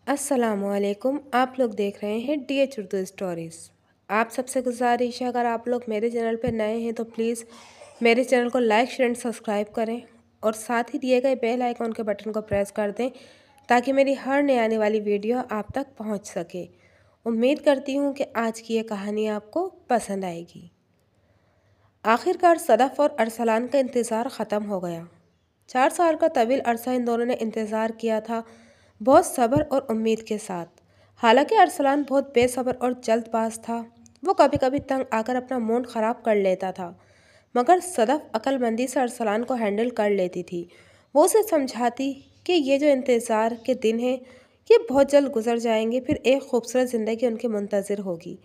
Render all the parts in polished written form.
अस्सलामुअलैकुम। आप लोग देख रहे हैं DH उर्दू स्टोरीज़। आप सबसे गुजारिश है, अगर आप लोग मेरे चैनल पर नए हैं तो प्लीज़ मेरे चैनल को लाइक शेयर एंड सब्सक्राइब करें और साथ ही दिए गए बेल आइकॉन के बटन को प्रेस कर दें ताकि मेरी हर नई आने वाली वीडियो आप तक पहुंच सके। उम्मीद करती हूं कि आज की ये कहानी आपको पसंद आएगी। आखिरकार सदफ़ और अरसलान का इंतज़ार ख़त्म हो गया। 4 साल का तवील अरसा इन दोनों ने इंतज़ार किया था, बहुत सब्र और उम्मीद के साथ। हालांकि अरसलान बहुत बेसब्र और जल्दबाज था। वो कभी कभी तंग आकर अपना मूड ख़राब कर लेता था, मगर सदफ़ अक्लमंदी से अरसलान को हैंडल कर लेती थी। वो उसे समझाती कि ये जो इंतज़ार के दिन हैं ये बहुत जल्द गुजर जाएंगे, फिर एक खूबसूरत ज़िंदगी उनके मुंतज़िर होगी।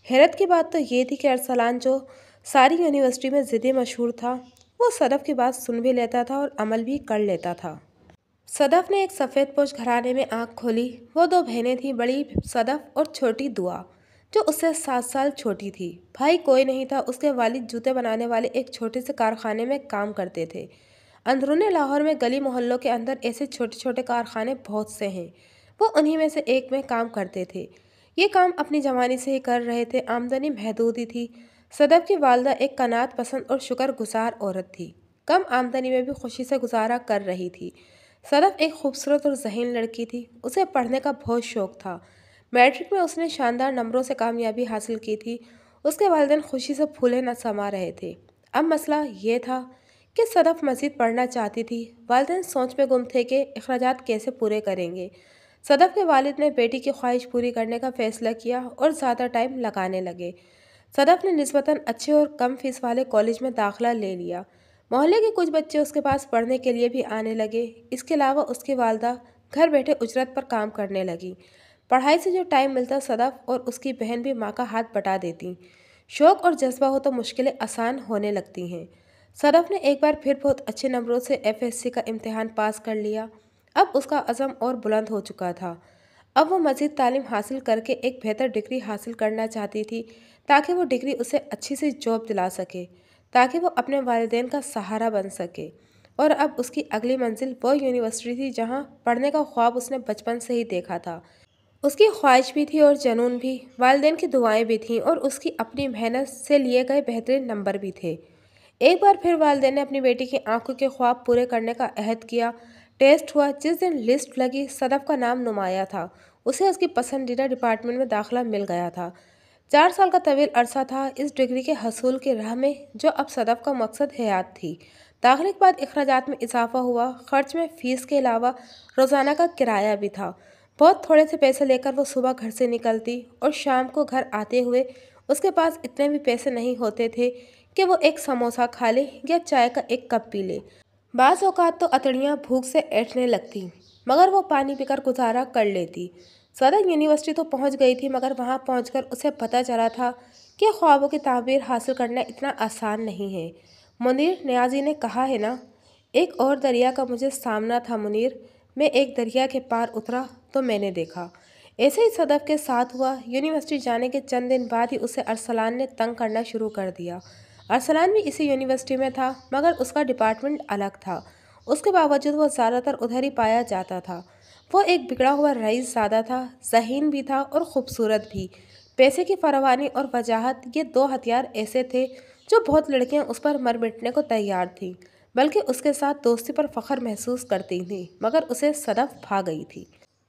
हैरत की बात तो ये थी कि अरसलान, जो सारी यूनिवर्सिटी में ज़िद्दी मशहूर था, वो सदफ़ की बात सुन भी लेता था और अमल भी कर लेता था। सदफ़ ने एक सफ़ेद पोश घराने में आँख खोली। वो 2 बहनें थीं, बड़ी सदफ़ और छोटी दुआ, जो उससे 7 साल छोटी थी। भाई कोई नहीं था। उसके वालिद जूते बनाने वाले एक छोटे से कारखाने में काम करते थे। अंदरूनी लाहौर में गली मोहल्लों के अंदर ऐसे छोटे छोटे कारखाने बहुत से हैं। वो उन्हीं में से एक में काम करते थे। ये काम अपनी जवानी से ही कर रहे थे। आमदनी महदूद ही थी। सदफ़ की वालदा एक कनात पसंद और शुक्रगुजार औरत थी। कम आमदनी में भी खुशी से गुजारा कर रही थी। सदफ़ एक खूबसूरत और ज़हीन लड़की थी। उसे पढ़ने का बहुत शौक़ था। मैट्रिक में उसने शानदार नंबरों से कामयाबी हासिल की थी। उसके वालिदैन खुशी से फूले न समा रहे थे। अब मसला ये था कि सदफ़ मज़ीद पढ़ना चाहती थी। वालिदैन सोच में गुम थे कि अखराजात कैसे पूरे करेंगे। सदफ़ के वालिद ने बेटी की ख्वाहिश पूरी करने का फ़ैसला किया और ज़्यादा टाइम लगाने लगे। सदफ़ ने निस्बतन अच्छे और कम फ़ीस वाले कॉलेज में दाखिला ले लिया। मोहल्ले के कुछ बच्चे उसके पास पढ़ने के लिए भी आने लगे। इसके अलावा उसकी वालदा घर बैठे उजरत पर काम करने लगी। पढ़ाई से जो टाइम मिलता, सदफ़ और उसकी बहन भी माँ का हाथ बटा देती। शौक़ और जज्बा हो तो मुश्किलें आसान होने लगती हैं। सदफ़ ने एक बार फिर बहुत अच्छे नंबरों से FSC का इम्तिहान पास कर लिया। अब उसका अज़म और बुलंद हो चुका था। अब वो मज़ीद तालीम हासिल करके एक बेहतर डिग्री हासिल करना चाहती थी, ताकि वो डिग्री उसे अच्छी सी जॉब दिला सके, ताकि वो अपने वालिदैन का सहारा बन सके। और अब उसकी अगली मंजिल वो यूनिवर्सिटी थी जहाँ पढ़ने का ख्वाब उसने बचपन से ही देखा था। उसकी ख्वाहिश भी थी और जुनून भी, वालिदैन की दुआएं भी थीं और उसकी अपनी मेहनत से लिए गए बेहतरीन नंबर भी थे। एक बार फिर वालिदैन ने अपनी बेटी की आंखों के ख्वाब पूरे करने का अहद किया। टेस्ट हुआ। जिस दिन लिस्ट लगी, सदफ़ का नाम नुमाया था। उसे उसकी पसंदीदा डिपार्टमेंट में दाखिला मिल गया था। 4 साल का तवील अरसा था इस डिग्री के हसूल की राह में, जो अब सदफ़ का मकसद हयात थी। दाखिले के बाद अखराजात में इजाफा हुआ। खर्च में फ़ीस के अलावा रोज़ाना का किराया भी था। बहुत थोड़े से पैसे लेकर वो सुबह घर से निकलती और शाम को घर आते हुए उसके पास इतने भी पैसे नहीं होते थे कि वो एक समोसा खा ले या चाय का एक कप पी ले। बाज़ औक़ात तो अतड़ियाँ भूख से ऐंठने लगती, मगर वो पानी पीकर गुजारा कर लेती। सदर यूनिवर्सिटी तो पहुंच गई थी, मगर वहां पहुंचकर उसे पता चला था कि ख्वाबों की ताबीर हासिल करना इतना आसान नहीं है। मुनीर नियाज़ी ने कहा है ना, एक और दरिया का मुझे सामना था मुनीर। मैं एक दरिया के पार उतरा तो मैंने देखा। ऐसे ही सदफ़ के साथ हुआ। यूनिवर्सिटी जाने के चंद दिन बाद ही उसे अरसलान ने तंग करना शुरू कर दिया। अरसलान भी इसी यूनिवर्सिटी में था, मगर उसका डिपार्टमेंट अलग था। उसके बावजूद वो ज़्यादातर उधर ही पाया जाता था। वो एक बिगड़ा हुआ रईस ज़ादा था, ज़हीन भी था और ख़ूबसूरत भी। पैसे की फरावानी और वजाहत, ये 2 हथियार ऐसे थे जो बहुत लड़कियां उस पर मर मिटने को तैयार थीं, बल्कि उसके साथ दोस्ती पर फ़ख्र महसूस करती थीं। मगर उसे सदफ़ भा गई थी।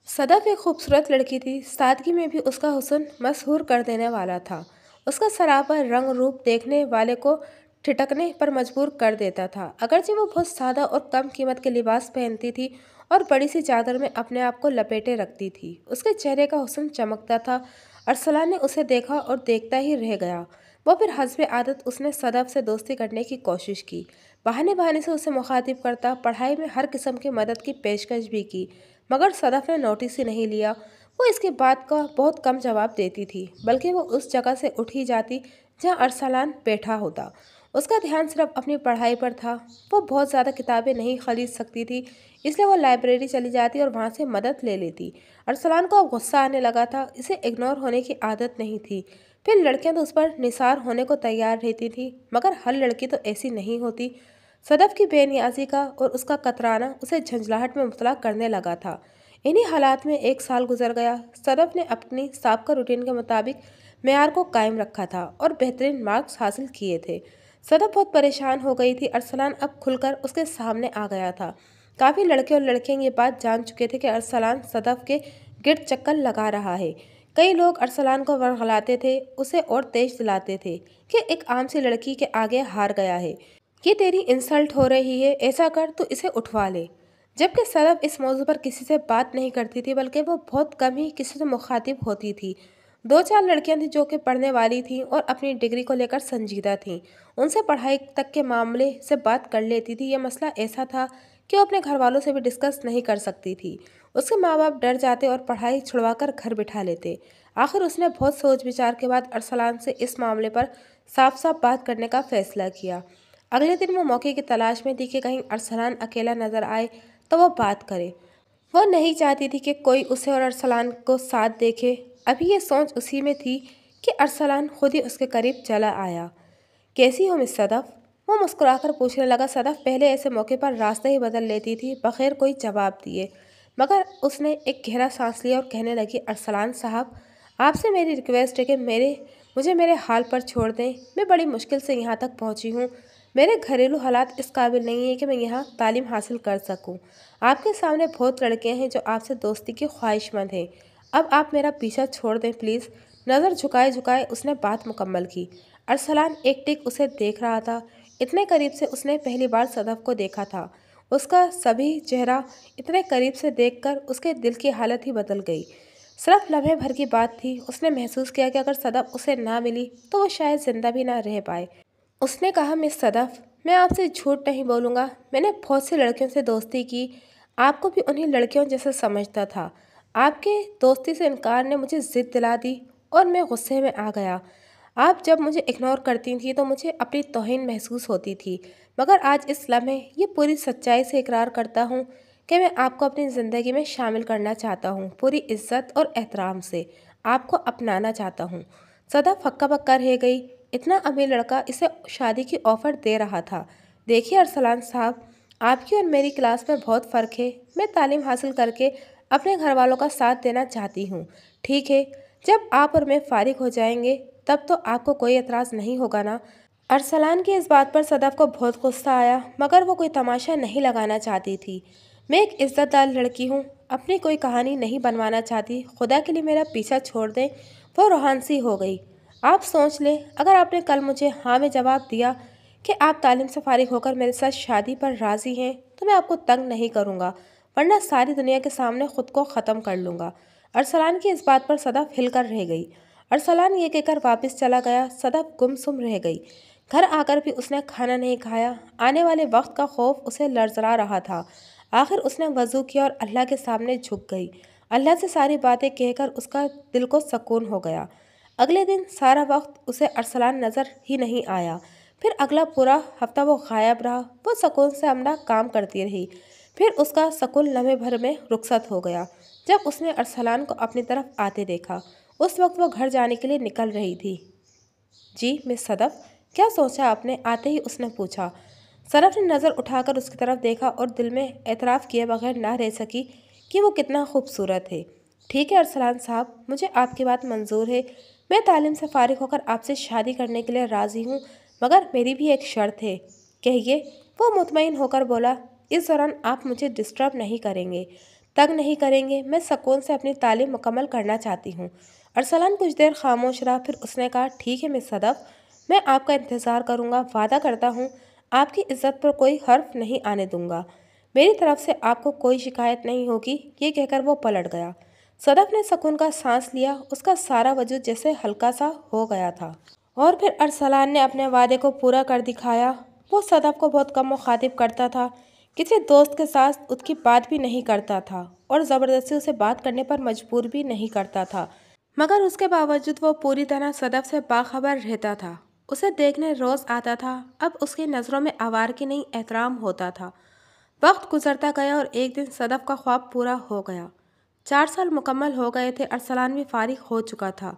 सदफ़ एक खूबसूरत लड़की थी। सादगी में भी उसका हुस्न मशहूर कर देने वाला था। उसका सरापा रंग रूप देखने वाले को ठिठकने पर मजबूर कर देता था। अगरचे वो बहुत सादा और कम कीमत के लिबास पहनती थी और बड़ी सी चादर में अपने आप को लपेटे रखती थी, उसके चेहरे का हुस्न चमकता था। अरसलान ने उसे देखा और देखता ही रह गया। वो फिर हस्बे आदत उसने सदफ़ से दोस्ती करने की कोशिश की। बहाने बहाने से उसे मुखातिब करता, पढ़ाई में हर किस्म की मदद की पेशकश भी की, मगर सदफ़ ने नोटिस ही नहीं लिया। वो इसकी बात का बहुत कम जवाब देती थी, बल्कि वो उस जगह से उठ ही जाती जहाँ अरसलान बैठा होता। उसका ध्यान सिर्फ अपनी पढ़ाई पर था। वो बहुत ज़्यादा किताबें नहीं खरीद सकती थी, इसलिए वो लाइब्रेरी चली जाती और वहाँ से मदद ले लेती। अरसलान को अब गुस्सा आने लगा था। इसे इग्नोर होने की आदत नहीं थी। फिर लड़कियां तो उस पर निसार होने को तैयार रहती थी, मगर हर लड़की तो ऐसी नहीं होती। सदफ़ की बेनियाजी का और उसका कतराना उसे झंझलाहट में मुब्तला करने लगा था। इन्हीं हालात में 1 साल गुजर गया। सदफ ने अपनी साबका रूटीन के मुताबिक मेयार को कायम रखा था और बेहतरीन मार्क्स हासिल किए थे। सदफ बहुत परेशान हो गई थी। अरसलान अब खुलकर उसके सामने आ गया था। काफ़ी लड़के और लड़कियां ये बात जान चुके थे कि अरसलान सदफ के गिर्द चक्कर लगा रहा है। कई लोग अरसलान को वर्गलाते थे, उसे और तेज दिलाते थे कि एक आम सी लड़की के आगे हार गया है, ये तेरी इंसल्ट हो रही है, ऐसा कर तू इसे उठवा ले। जबकि सदफ इस मौजू पर किसी से बात नहीं करती थी, बल्कि वो बहुत कम ही किसी से मुखातिब होती थी। 2-4 लड़कियां थीं जो कि पढ़ने वाली थीं और अपनी डिग्री को लेकर संजीदा थीं। उनसे पढ़ाई तक के मामले से बात कर लेती थी। यह मसला ऐसा था कि वो अपने घर वालों से भी डिस्कस नहीं कर सकती थी। उसके माँ बाप डर जाते और पढ़ाई छुड़वाकर घर बिठा लेते। आखिर उसने बहुत सोच विचार के बाद अरसलान से इस मामले पर साफ साफ बात करने का फैसला किया। अगले दिन वो मौके की तलाश में थी कि कहीं अरसलान अकेला नजर आए तो वो बात करे। वो नहीं चाहती थी कि कोई उसे और अरसलान को साथ देखे। अभी ये सोच उसी में थी कि अरसलान खुद ही उसके करीब चला आया। कैसी हो मिस सदफ? वो मुस्कुराकर पूछने लगा। सदफ पहले ऐसे मौके पर रास्ते ही बदल लेती थी बगैर कोई जवाब दिए, मगर उसने एक गहरा सांस लिया और कहने लगी, अरसलान साहब, आपसे मेरी रिक्वेस्ट है कि मुझे मेरे हाल पर छोड़ दें। मैं बड़ी मुश्किल से यहाँ तक पहुँची हूँ। मेरे घरेलू हालात इस काबिल नहीं है कि मैं यहाँ तालीम हासिल कर सकूँ। आपके सामने बहुत लड़के हैं जो आपसे दोस्ती की ख्वाहिशमंद हैं। अब आप मेरा पीछा छोड़ दें प्लीज़। नज़र झुकाए झुकाए उसने बात मुकम्मल की। अरसलान एक टिक उसे देख रहा था। इतने करीब से उसने पहली बार सदफ को देखा था। उसका सभी चेहरा इतने करीब से देखकर उसके दिल की हालत ही बदल गई। सिर्फ लम्हे भर की बात थी। उसने महसूस किया कि अगर सदफ उसे ना मिली तो वो शायद जिंदा भी ना रह पाए। उसने कहा, मिस सदफ, मैं आपसे झूठ नहीं बोलूँगा, मैंने बहुत सी लड़कियों से दोस्ती की। आपको भी उन्हीं लड़कियों जैसा समझता था। आपके दोस्ती से इनकार ने मुझे ज़िद दिला दी और मैं गुस्से में आ गया। आप जब मुझे इग्नोर करती थी तो मुझे अपनी तौहीन महसूस होती थी, मगर आज इस लम्हे ये पूरी सच्चाई से इकरार करता हूँ कि मैं आपको अपनी ज़िंदगी में शामिल करना चाहता हूँ। पूरी इज्जत और एहतराम से आपको अपनाना चाहता हूँ। सदफ हक्का बक्का रह गई। इतना अमीर लड़का इसे शादी की ऑफ़र दे रहा था। देखिए अरसलान साहब, आपकी और मेरी क्लास में बहुत फ़र्क है। मैं तालीम हासिल करके अपने घर वालों का साथ देना चाहती हूँ। ठीक है, जब आप और मैं फारिग हो जाएंगे तब तो आपको कोई एतराज़ नहीं होगा ना? अरसलान की इस बात पर सदफ को बहुत गुस्सा आया, मगर वो कोई तमाशा नहीं लगाना चाहती थी। मैं एक इज्जतदार लड़की हूँ, अपनी कोई कहानी नहीं बनवाना चाहती। खुदा के लिए मेरा पीछा छोड़ दें। वो रूहान सी हो गई। आप सोच लें, अगर आपने कल मुझे हाँ में जवाब दिया कि आप तालीम से फारिग होकर मेरे साथ शादी पर राज़ी हैं, तो मैं आपको तंग नहीं करूँगा, वरना सारी दुनिया के सामने खुद को ख़त्म कर लूँगा। अरसलान की इस बात पर सदफ हिलकर रह गई। अरसलान ये कहकर वापस चला गया। सदफ गुमसुम रह गई। घर आकर भी उसने खाना नहीं खाया। आने वाले वक्त का खौफ उसे लर्ज़रा रहा था। आखिर उसने वज़ू किया और अल्लाह के सामने झुक गई। अल्लाह से सारी बातें कहकर उसका दिल को सुकून हो गया। अगले दिन सारा वक्त उसे अरसलान नज़र ही नहीं आया। फिर अगला पूरा हफ्ता वो गायब रहा। वो सुकून से अपना काम करती रही। फिर उसका सुकून लम्हे भर में रुखसत हो गया जब उसने अरसलान को अपनी तरफ आते देखा। उस वक्त वो घर जाने के लिए निकल रही थी। जी मिस सदफ, क्या सोचा आपने? आते ही उसने पूछा। सदफ ने नज़र उठाकर उसकी तरफ देखा और दिल में एतराफ़ किए बगैर ना रह सकी कि वो कितना खूबसूरत है। ठीक है अरसलान साहब, मुझे आपकी बात मंजूर है। मैं तालीम से फारिग होकर आपसे शादी करने के लिए राज़ी हूँ, मगर मेरी भी एक शर्त है। कहिए। वो मुतमईन होकर बोला, इस दौरान आप मुझे डिस्टर्ब नहीं करेंगे, तंग नहीं करेंगे। मैं सुकून से अपनी तालीम मुकम्मल करना चाहती हूँ। अरसलान कुछ देर खामोश रहा, फिर उसने कहा, ठीक है मिस सदफ, मैं आपका इंतज़ार करूँगा। वादा करता हूँ आपकी इज़्ज़त पर कोई हर्फ नहीं आने दूंगा। मेरी तरफ से आपको कोई शिकायत नहीं होगी। ये कहकर वो पलट गया। सदफ ने सुकून का सांस लिया। उसका सारा वजूद जैसे हल्का सा हो गया था। और फिर अरसलान ने अपने वादे को पूरा कर दिखाया। वो सदफ को बहुत कम मुखातिब करता था, किसी दोस्त के साथ उसकी बात भी नहीं करता था और ज़बरदस्ती उसे बात करने पर मजबूर भी नहीं करता था। मगर उसके बावजूद वो पूरी तरह सदफ से बाखबर रहता था। उसे देखने रोज़ आता था। अब उसकी नज़रों में आवारगी नहीं, एहतराम होता था। वक्त गुजरता गया और एक दिन सदफ का ख्वाब पूरा हो गया। 4 साल मुकम्मल हो गए थे। अरसलान भी फारिग हो चुका था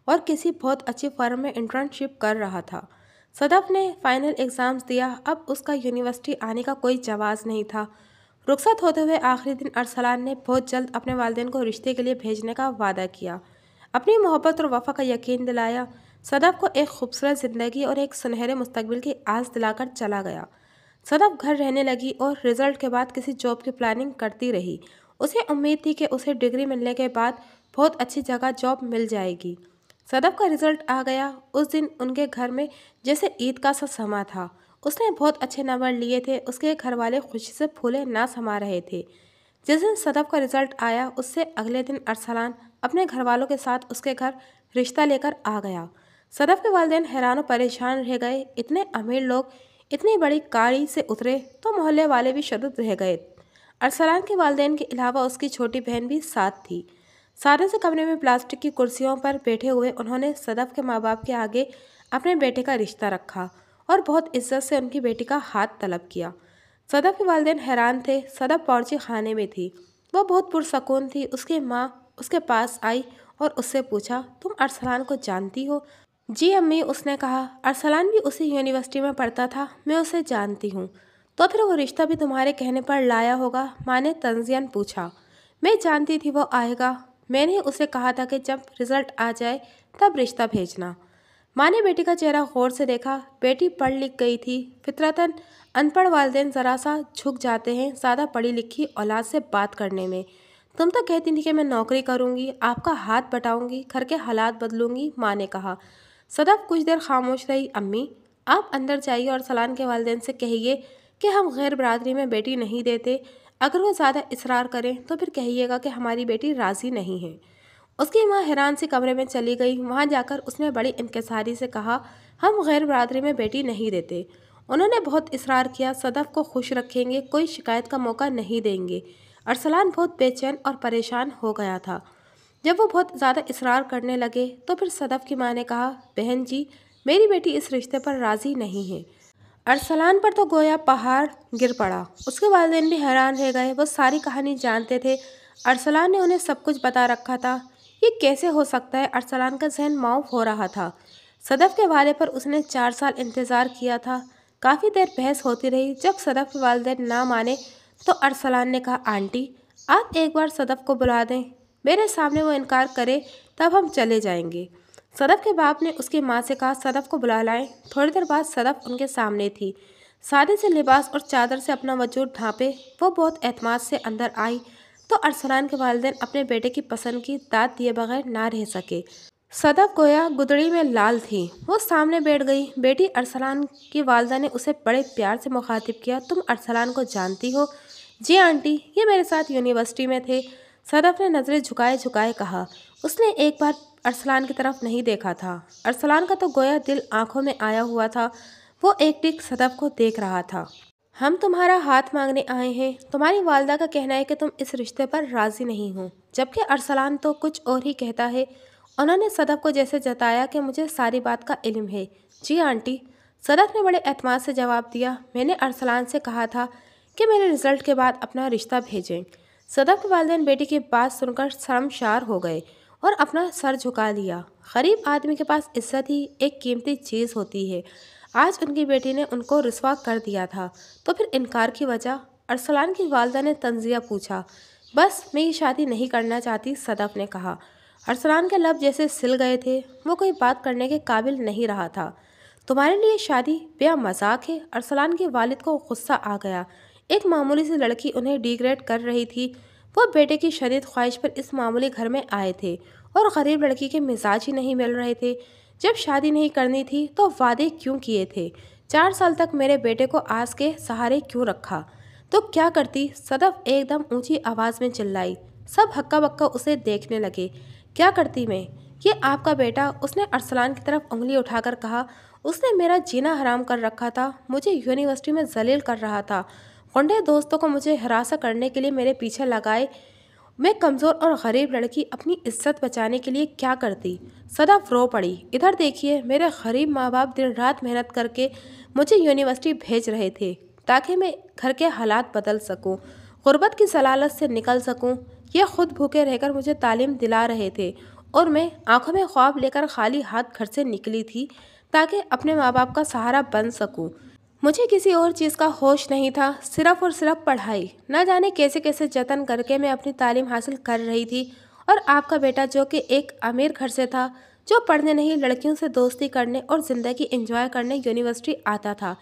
और किसी बहुत अच्छी फर्म में इंटर्नशिप कर रहा था। सदफ ने फाइनल एग्ज़ाम्स दिया। अब उसका यूनिवर्सिटी आने का कोई जवाज़ नहीं था। रुखसत होते हुए आखिरी दिन अरसलान ने बहुत जल्द अपने वालिदैन को रिश्ते के लिए भेजने का वादा किया, अपनी मोहब्बत और वफा का यकीन दिलाया। सदफ को एक खूबसूरत ज़िंदगी और एक सुनहरे मुस्तकबिल की आस दिलाकर चला गया। सदफ घर रहने लगी और रिजल्ट के बाद किसी जॉब की प्लानिंग करती रही। उसे उम्मीद थी कि उसे डिग्री मिलने के बाद बहुत अच्छी जगह जॉब मिल जाएगी। सदफ का रिजल्ट आ गया। उस दिन उनके घर में जैसे ईद का सा समा था। उसने बहुत अच्छे नंबर लिए थे। उसके घर वाले खुशी से फूले ना समा रहे थे। जिस दिन सदफ का रिजल्ट आया उससे अगले दिन अरसलान अपने घर वालों के साथ उसके घर रिश्ता लेकर आ गया। सदफ के वालिदैन हैरान और परेशान रह गए। इतने अमीर लोग इतनी बड़ी गाड़ी से उतरे तो मोहल्ले वाले भी शदद रह गए। अरसलान के वालिदैन के अलावा उसकी छोटी बहन भी साथ थी। सादे से कमरे में प्लास्टिक की कुर्सियों पर बैठे हुए उन्होंने सदफ के माँ बाप के आगे अपने बेटे का रिश्ता रखा और बहुत इज्जत से उनकी बेटी का हाथ तलब किया। सदफ के वालिदैन हैरान थे। सदफ बावर्ची खाने में थी। वो बहुत पुरसकून थी। उसकी माँ उसके पास आई और उससे पूछा, तुम अरसलान को जानती हो? जी अम्मी, उसने कहा। अरसलान भी उसी यूनिवर्सिटी में पढ़ता था, मैं उसे जानती हूँ। तो फिर वो रिश्ता भी तुम्हारे कहने पर लाया होगा? माँ ने तंजियन पूछा। मैं जानती थी वो आएगा। मैंने उसे कहा था कि जब रिजल्ट आ जाए तब रिश्ता भेजना। माँ ने बेटी का चेहरा गौर से देखा। बेटी पढ़ लिख गई थी। फितरतन अनपढ़ वालिदैन ज़रा सा झुक जाते हैं ज़्यादा पढ़ी लिखी औलाद से बात करने में। तुम तो कहती थी कि मैं नौकरी करूँगी, आपका हाथ बटाऊँगी, घर के हालात बदलूँगी, माँ ने कहा। सदफ कुछ देर खामोश रही। अम्मी, आप अंदर जाइए और सलान के वालिदैन से कहिए कि हम गैर बरादरी में बेटी नहीं देते। अगर वो ज़्यादा इसरार करें तो फिर कहिएगा कि हमारी बेटी राज़ी नहीं है। उसकी माँ हैरान सी कमरे में चली गई। वहाँ जाकर उसने बड़ी इंकिसारी से कहा, हम गैर बरादरी में बेटी नहीं देते। उन्होंने बहुत इसरार किया। सदफ को खुश रखेंगे, कोई शिकायत का मौका नहीं देंगे। अरसलान बहुत बेचैन और परेशान हो गया था। जब वो बहुत ज़्यादा इसरार करने लगे तो फिर सदफ की माँ ने कहा, बहन जी, मेरी बेटी इस रिश्ते पर राज़ी नहीं है। अरसलान पर तो गोया पहाड़ गिर पड़ा। उसके वालिदैन भी हैरान रह गए। वो सारी कहानी जानते थे। अरसलान ने उन्हें सब कुछ बता रखा था। ये कैसे हो सकता है? अरसलान का जहन माऊफ हो रहा था। सदफ के वाले पर उसने 4 साल इंतज़ार किया था। काफ़ी देर बहस होती रही। जब सदफ के वालिदैन ना माने तो अरसलान ने कहा, आंटी, आप एक बार सदफ को बुला दें। मेरे सामने वो इनकार करे तब हम चले जाएंगे। सदफ के बाप ने उसकी माँ से कहा, सदफ को बुला लाएं। थोड़ी देर बाद सदफ उनके सामने थी। सादे से लिबास और चादर से अपना वजूद ढांपे वो बहुत एतमाद से अंदर आई तो अरसलान के वालिदैन अपने बेटे की पसंद की दाद दिए बगैर ना रह सके। सदफ गोया गुदड़ी में लाल थी। वो सामने बैठ गई। बेटी अरसलान की वालदा ने उसे बड़े प्यार से मुखातिब किया, तुम अरसलान को जानती हो? जी आंटी, ये मेरे साथ यूनिवर्सिटी में थे। सदफ ने नज़रें झुकाए झुकाए कहा। उसने एक बार अरसलान की तरफ नहीं देखा था। अरसलान का तो गोया दिल आंखों में आया हुआ था। वो एक टिक सदफ को देख रहा था। हम तुम्हारा हाथ मांगने आए हैं। तुम्हारी वालदा का कहना है कि तुम इस रिश्ते पर राज़ी नहीं हो, जबकि अरसलान तो कुछ और ही कहता है। उन्होंने सदफ को जैसे जताया कि मुझे सारी बात का इल्म है। जी आंटी, सदफ ने बड़े एतमाद से जवाब दिया। मैंने अरसलान से कहा था कि मेरे रिजल्ट के बाद अपना रिश्ता भेजें। सदफ के वालिदैन बेटी की बात सुनकर शर्मशार हो गए और अपना सर झुका लिया। गरीब आदमी के पास इज्जत ही एक कीमती चीज़ होती है। आज उनकी बेटी ने उनको रुस्वा कर दिया था तो फिर इनकार की वजह? अरसलान की वालदा ने तंजिया पूछा। बस मैं ये शादी नहीं करना चाहती, सदफ ने कहा। अरसलान के लब जैसे सिल गए थे। वो कोई बात करने के काबिल नहीं रहा था। तुम्हारे लिए शादी बेया मजाक है? अरसलान के वालिद को गुस्सा आ गया। एक मामूली सी लड़की उन्हें डिग्रेड कर रही थी। वो बेटे की शदीद ख्वाहिश पर इस मामूली घर में आए थे और गरीब लड़की के मिजाज ही नहीं मिल रहे थे। जब शादी नहीं करनी थी तो वादे क्यों किए थे? 4 साल तक मेरे बेटे को आस के सहारे क्यों रखा? तो क्या करती? सदफ एकदम ऊंची आवाज़ में चिल्लाई। सब हक्का बक्का उसे देखने लगे। क्या करती मैं? ये आपका बेटा, उसने अरसलान की तरफ उंगली उठाकर कहा। उसने मेरा जीना हराम कर रखा था। मुझे यूनिवर्सिटी में जलील कर रहा था। गुंडे दोस्तों को मुझे हरासा करने के लिए मेरे पीछे लगाए। मैं कमज़ोर और गरीब लड़की अपनी इज्जत बचाने के लिए क्या करती? सदफ रो पड़ी। इधर देखिए, मेरे गरीब माँ बाप दिन रात मेहनत करके मुझे यूनिवर्सिटी भेज रहे थे ताकि मैं घर के हालात बदल सकूं, गुर्बत की जलालत से निकल सकूं। ये खुद भूखे रहकर मुझे तालीम दिला रहे थे और मैं आंखों में ख्वाब लेकर खाली हाथ घर से निकली थी ताकि अपने माँ बाप का सहारा बन सकूं। मुझे किसी और चीज़ का होश नहीं था, सिर्फ और सिर्फ पढ़ाई। न जाने कैसे कैसे जतन करके मैं अपनी तालीम हासिल कर रही थी। और आपका बेटा जो कि एक अमीर घर से था, जो पढ़ने नहीं लड़कियों से दोस्ती करने और ज़िंदगी एंजॉय करने यूनिवर्सिटी आता था,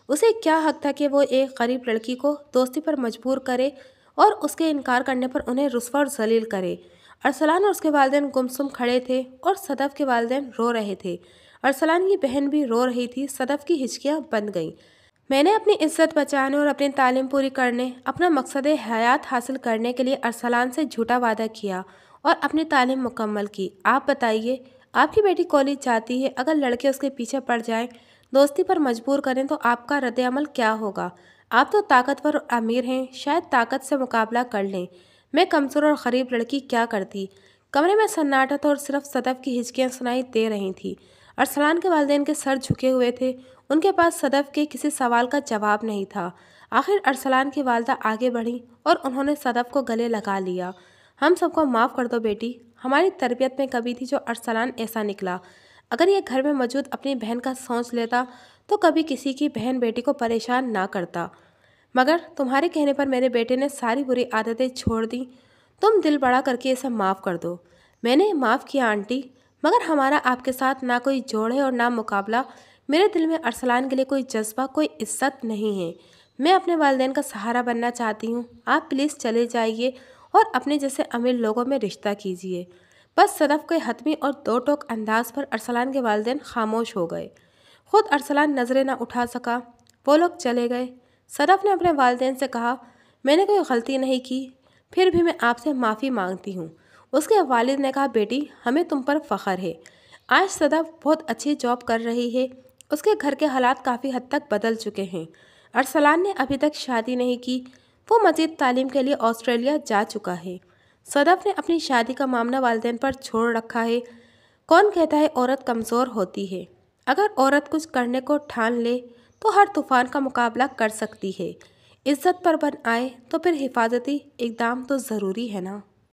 उसे क्या हक था कि वो एक गरीब लड़की को दोस्ती पर मजबूर करे और उसके इनकार करने पर उन्हें रुस्वा और जलील करे। अरसलान और उसके वालिदैन गुमसुम खड़े थे और सदफ के वालिदैन रो रहे थे। अरसलान की बहन भी रो रही थी। सदफ की हिचकियाँ बंद गईं। मैंने अपनी इज्जत बचाने और अपनी तालीम पूरी करने, अपना मकसद हयात हासिल करने के लिए अरसलान से झूठा वादा किया और अपनी तालीम मुकम्मल की। आप बताइए, आपकी बेटी कॉलेज जाती है, अगर लड़के उसके पीछे पड़ जाएं, दोस्ती पर मजबूर करें तो आपका रद्द-ए-अमल क्या होगा? आप तो ताकतवर और अमीर हैं, शायद ताकत से मुकाबला कर लें। मैं कमज़ोर और गरीब लड़की क्या करती? कमरे में सन्नाटा था और सिर्फ सदफ की हिचकियाँ सुनाई दे रही थीं। अरसलान के वालिदैन के सर झुके हुए थे। उनके पास सदफ के किसी सवाल का जवाब नहीं था। आखिर अरसलान की वालदा आगे बढ़ी और उन्होंने सदफ को गले लगा लिया। हम सबको माफ़ कर दो बेटी, हमारी तरबियत में कभी थी जो अरसलान ऐसा निकला। अगर ये घर में मौजूद अपनी बहन का सोच लेता तो कभी किसी की बहन बेटी को परेशान ना करता। मगर तुम्हारे कहने पर मेरे बेटे ने सारी बुरी आदतें छोड़ दी। तुम दिल बड़ा करके इसे माफ़ कर दो। मैंने माफ़ किया आंटी, मगर हमारा आपके साथ ना कोई जोड़ है और ना मुकाबला। मेरे दिल में अरसलान के लिए कोई जज्बा, कोई इज्जत नहीं है। मैं अपने वालिदैन का सहारा बनना चाहती हूँ। आप प्लीज़ चले जाइए और अपने जैसे अमीर लोगों में रिश्ता कीजिए। बस सदफ के हतमी और दो टोक अंदाज पर अरसलान के वालिदैन खामोश हो गए। खुद अरसलान नज़रें न उठा सका। वो लोग चले गए। सदफ ने अपने वालिदैन से कहा, मैंने कोई गलती नहीं की, फिर भी मैं आपसे माफ़ी मांगती हूँ। उसके वालिद ने कहा, बेटी हमें तुम पर फ़ख्र है। आज सदफ बहुत अच्छी जॉब कर रही है। उसके घर के हालात काफ़ी हद तक बदल चुके हैं। अरसलान ने अभी तक शादी नहीं की। वो मज़ीद तालीम के लिए ऑस्ट्रेलिया जा चुका है। सदफ ने अपनी शादी का मामला वालिदैन पर छोड़ रखा है। कौन कहता है औरत कमज़ोर होती है? अगर औरत कुछ करने को ठान ले तो हर तूफ़ान का मुकाबला कर सकती है। इज्जत पर बन आए तो फिर हिफाजती इक़दाम तो ज़रूरी है ना।